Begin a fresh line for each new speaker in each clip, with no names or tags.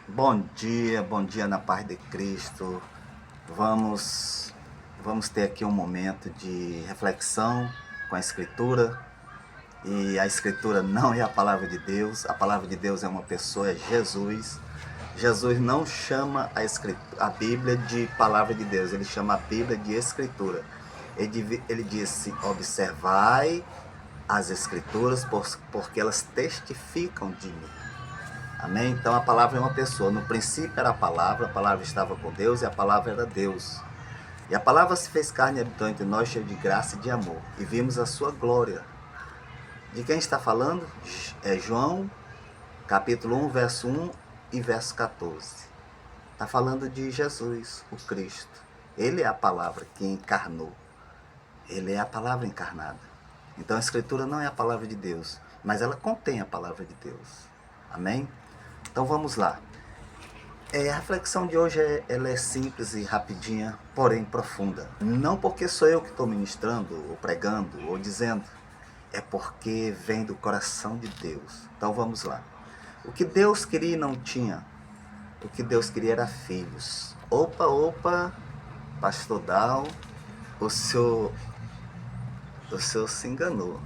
Bom dia na paz de Cristo. Vamos, vamos ter aqui um momento de reflexão com a Escritura. E a Escritura não é a palavra de Deus. A palavra de Deus é uma pessoa, é Jesus. Jesus não chama a Bíblia de palavra de Deus, ele chama a Bíblia de Escritura. Ele disse: observai as Escrituras, porque elas testificam de mim. Amém? Então a palavra é uma pessoa. No princípio era a palavra estava com Deus e a palavra era Deus. E a palavra se fez carne e habitou entre nós, cheio de graça e de amor. E vimos a sua glória. De quem está falando? É João, capítulo 1, verso 1 e verso 14. Está falando de Jesus, o Cristo. Ele é a palavra que encarnou. Ele é a palavra encarnada. Então a Escritura não é a palavra de Deus, mas ela contém a palavra de Deus. Amém? Então vamos lá. A reflexão de hoje ela é simples e rapidinha, porém profunda. Não porque sou eu que estou ministrando, ou pregando, ou dizendo. É porque vem do coração de Deus. Então vamos lá. O que Deus queria e não tinha. O que Deus queria era filhos. Opa, pastor Dal, o senhor se enganou.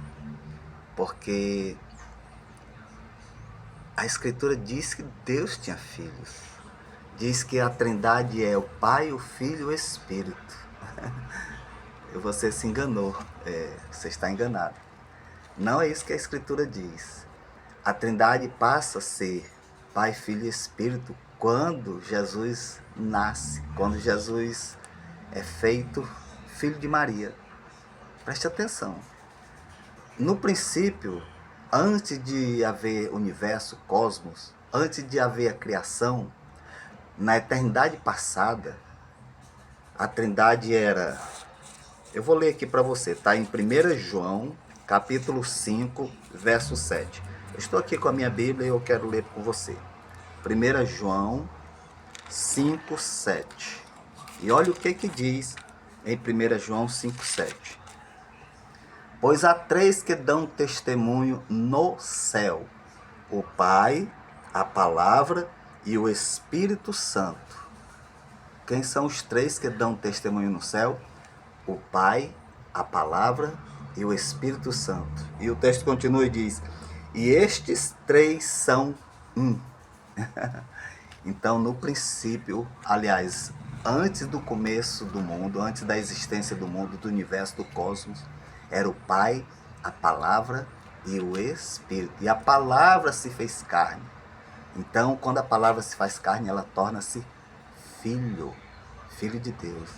Porque a Escritura diz que Deus tinha filhos. Diz que a Trindade é o Pai, o Filho e o Espírito. E você se enganou. Você está enganado. Não é isso que a Escritura diz. A Trindade passa a ser Pai, Filho e Espírito quando Jesus nasce, quando Jesus é feito filho de Maria. Preste atenção. No princípio, antes de haver universo, cosmos, antes de haver a criação, na eternidade passada, a Trindade era... Eu vou ler aqui para você, tá? Em 1 João, capítulo 5, verso 7. Eu estou aqui com a minha Bíblia e eu quero ler com você. 1 João 5, 7. E olha o que diz em 1 João 5, 7. Pois há três que dão testemunho no céu: o Pai, a Palavra e o Espírito Santo. Quem são os três que dão testemunho no céu? O Pai, a Palavra e o Espírito Santo. E o texto continua e diz: e estes três são um. Então, no princípio, aliás, antes do começo do mundo, antes da existência do mundo, do universo, do cosmos, era o Pai, a Palavra e o Espírito. E a Palavra se fez carne. Então, quando a Palavra se faz carne, ela torna-se filho, filho de Deus.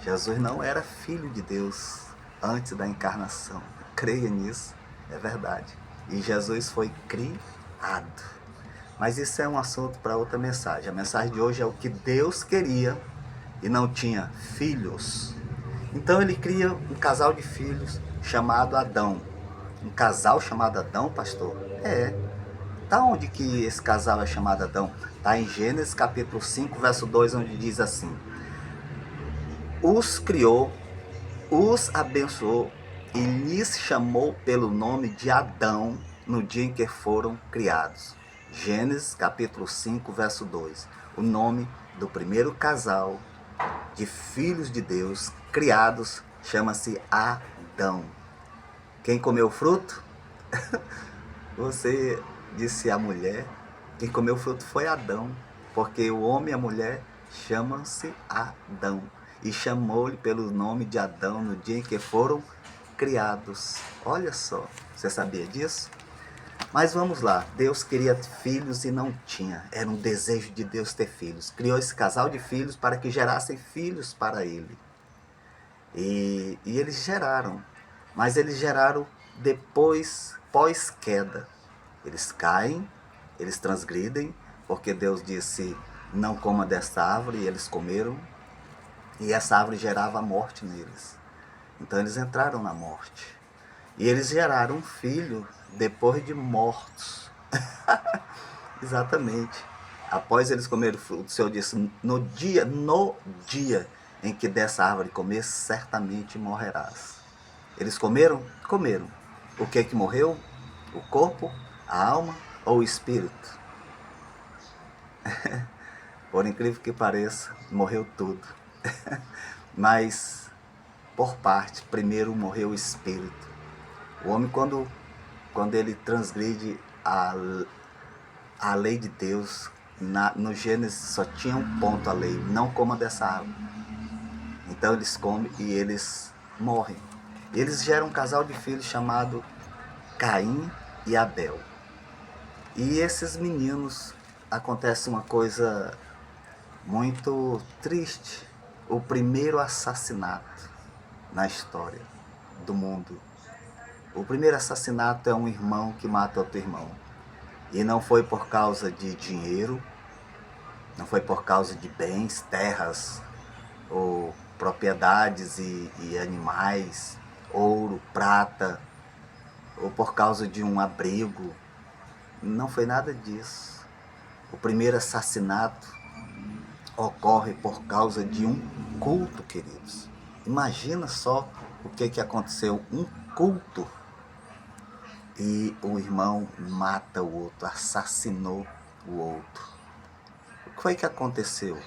Jesus não era filho de Deus antes da encarnação. Creia nisso, é verdade. E Jesus foi criado. Mas isso é um assunto para outra mensagem. A mensagem de hoje é o que Deus queria e não tinha filhos. Então ele cria um casal de filhos chamado Adão. Um casal chamado Adão, pastor? Tá onde que esse casal é chamado Adão? Tá em Gênesis capítulo 5, verso 2, onde diz assim: os criou, os abençoou e lhes chamou pelo nome de Adão no dia em que foram criados. Gênesis capítulo 5, verso 2. O nome do primeiro casal de filhos de Deus criados chama-se Adão. Quem comeu o fruto? Você disse a mulher. Quem comeu o fruto foi Adão, porque o homem e a mulher chamam-se Adão. E chamou-lhe pelo nome de Adão no dia em que foram criados. Olha só, você sabia disso? Mas vamos lá, Deus queria filhos e não tinha. Era um desejo de Deus ter filhos. Criou esse casal de filhos para que gerassem filhos para ele. E eles geraram. Mas eles geraram depois, pós-queda. Eles caem, eles transgridem, porque Deus disse: não coma desta árvore, e eles comeram. E essa árvore gerava a morte neles. Então eles entraram na morte. E eles geraram um filho depois de mortos. Exatamente. Após eles comerem o fruto, o Senhor disse: no dia em que dessa árvore comer, certamente morrerás. Eles comeram? Comeram. O que morreu? O corpo, a alma ou o espírito? Por incrível que pareça, morreu tudo. Mas, por parte, primeiro morreu o espírito. O homem, quando ele transgride a lei de Deus, no Gênesis só tinha um ponto a lei: não coma dessa árvore. Então eles comem e eles morrem. Eles geram um casal de filhos chamado Caim e Abel. E esses meninos, acontece uma coisa muito triste: o primeiro assassinato na história do mundo. O primeiro assassinato é um irmão que mata outro irmão. E não foi por causa de dinheiro, não foi por causa de bens, terras, ou propriedades e animais, ouro, prata, ou por causa de um abrigo. Não foi nada disso. O primeiro assassinato ocorre por causa de um culto, queridos. Imagina só o que aconteceu: um culto. E o irmão mata o outro, assassinou o outro. O que foi que aconteceu?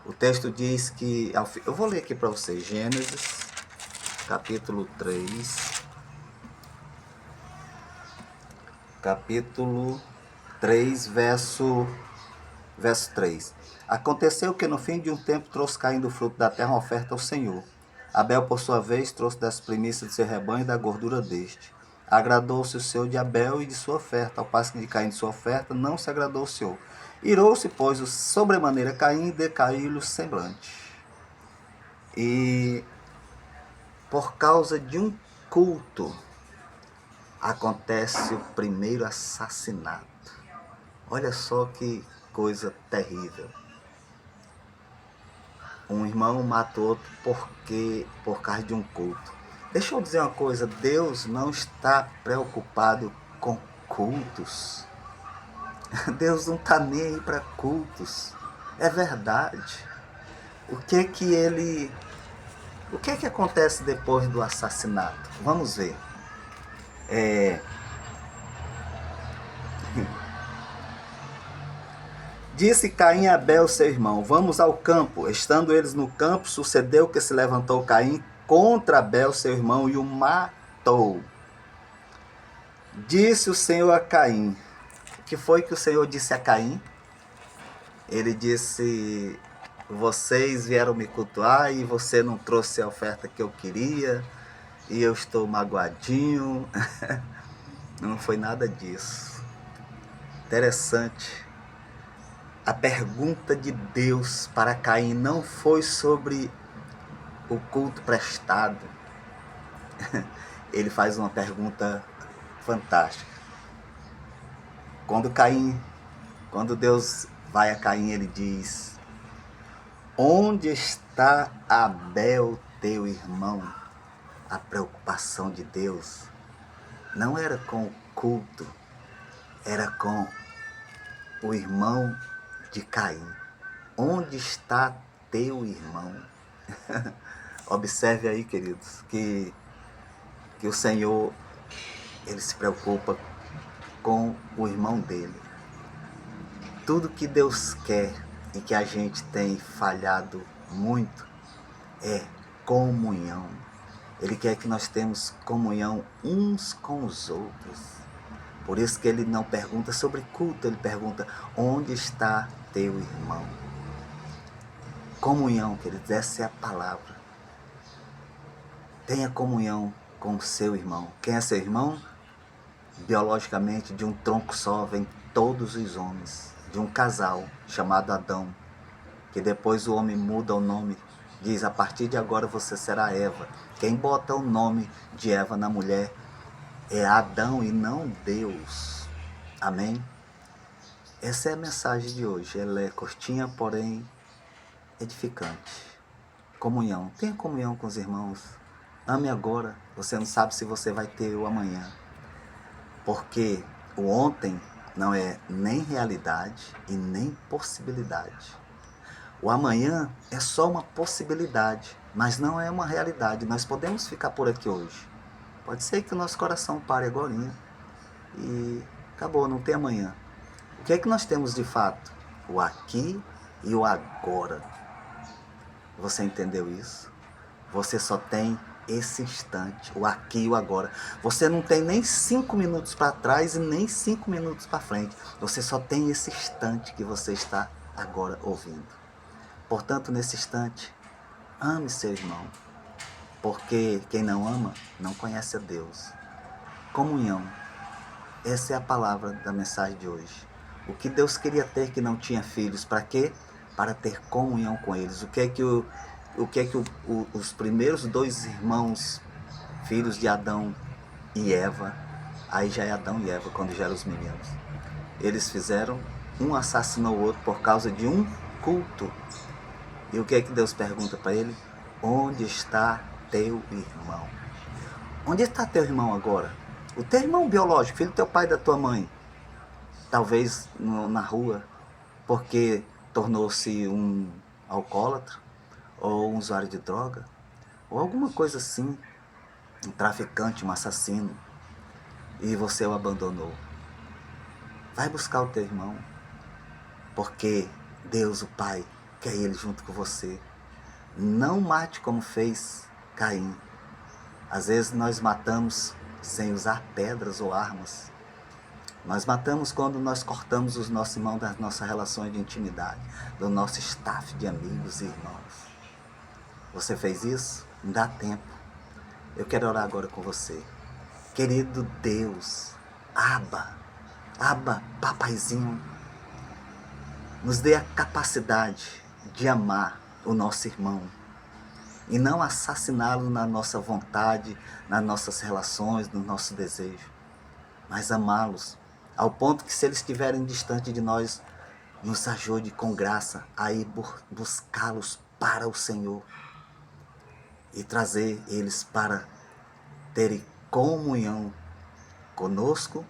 O texto diz que... Eu vou ler aqui para vocês, Gênesis, capítulo 3. Capítulo 3, verso 3. Aconteceu que no fim de um tempo trouxe Caim do fruto da terra uma oferta ao Senhor. Abel, por sua vez, trouxe das primícias de seu rebanho e da gordura deste. Agradou-se o Senhor de Abel e de sua oferta, ao passo que de Caim de sua oferta não se agradou o Senhor. Irou-se, pois, sobremaneira Caim, e decaiu-lhe o semblante. E por causa de um culto acontece o primeiro assassinato. Olha só que coisa terrível. Um irmão mata outro por causa de um culto. Deixa eu dizer uma coisa: Deus não está preocupado com cultos. Deus não está nem aí para cultos. É verdade. O que acontece depois do assassinato? Vamos ver. Disse Caim a Abel, seu irmão: vamos ao campo. Estando eles no campo, sucedeu que se levantou Caim contra Abel, seu irmão, e o matou. Disse o Senhor a Caim. O que foi que o Senhor disse a Caim? Ele disse: vocês vieram me cultuar e você não trouxe a oferta que eu queria, e eu estou magoadinho. Não foi nada disso. Interessante. A pergunta de Deus para Caim não foi sobre o culto prestado. Ele faz uma pergunta fantástica. Quando Deus vai a Caim, ele diz: onde está Abel, teu irmão? A preocupação de Deus não era com o culto, era com o irmão de Caim. Onde está teu irmão? Observe aí, queridos, que o Senhor, ele se preocupa com o irmão dele. Tudo que Deus quer e que a gente tem falhado muito é comunhão. Ele quer que nós tenhamos comunhão uns com os outros. Por isso que ele não pergunta sobre culto, ele pergunta: onde está teu irmão? Comunhão, queridos, essa é a palavra. Tenha comunhão com o seu irmão. Quem é seu irmão? Biologicamente, de um tronco só vem todos os homens. De um casal chamado Adão, que depois o homem muda o nome. Diz: a partir de agora você será Eva. Quem bota o nome de Eva na mulher é Adão e não Deus. Amém? Essa é a mensagem de hoje. Ela é curtinha, porém edificante. Comunhão. Tenha comunhão com os irmãos. Ame agora. Você não sabe se você vai ter o amanhã. Porque o ontem não é nem realidade e nem possibilidade. O amanhã é só uma possibilidade, mas não é uma realidade. Nós podemos ficar por aqui hoje. Pode ser que o nosso coração pare agora e acabou, não tem amanhã. O que é que nós temos de fato? o aqui e o agora. Você entendeu isso? Você só tem esse instante, o aqui e o agora. Você não tem nem 5 minutos para trás e nem 5 minutos para frente. Você só tem esse instante que você está agora ouvindo. Portanto, nesse instante, ame seu irmão, porque quem não ama não conhece a Deus. Comunhão. Essa é a palavra da mensagem de hoje. O que Deus queria ter que não tinha filhos, para quê? Para ter comunhão com eles. O que é que os primeiros 2 irmãos, filhos de Adão e Eva, aí já é Adão e Eva quando geram os meninos, eles fizeram? Um assassinou o outro por causa de um culto. E o que é que Deus pergunta para ele? Onde está teu irmão? Onde está teu irmão agora? O teu irmão biológico, filho do teu pai e da tua mãe. Talvez na rua, porque tornou-se um alcoólatra, ou um usuário de droga, ou alguma coisa assim, um traficante, um assassino, e você o abandonou. Vai buscar o teu irmão, porque Deus, o Pai, quer ele junto com você. Não mate como fez Caim. Às vezes nós matamos sem usar pedras ou armas. Nós matamos quando nós cortamos os nossos irmãos das nossas relações de intimidade, do nosso staff de amigos e irmãos. Você fez isso? Não dá tempo. Eu quero orar agora com você. Querido Deus, Abba, papaizinho, nos dê a capacidade de amar o nosso irmão e não assassiná-lo na nossa vontade, nas nossas relações, no nosso desejo, mas amá-los ao ponto que, se eles estiverem distante de nós, nos ajude com graça a ir buscá-los para o Senhor e trazer eles para terem comunhão conosco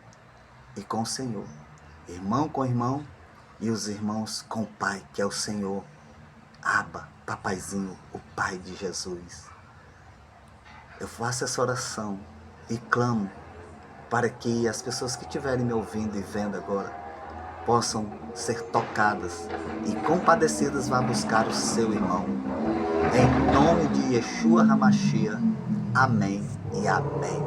e com o Senhor. Irmão com irmão e os irmãos com o Pai, que é o Senhor. Abba, papaizinho, o Pai de Jesus. Eu faço essa oração e clamo para que as pessoas que estiverem me ouvindo e vendo agora possam ser tocadas e compadecidas, vá buscar o seu irmão. Em nome de Yeshua HaMashiach. Amém e amém.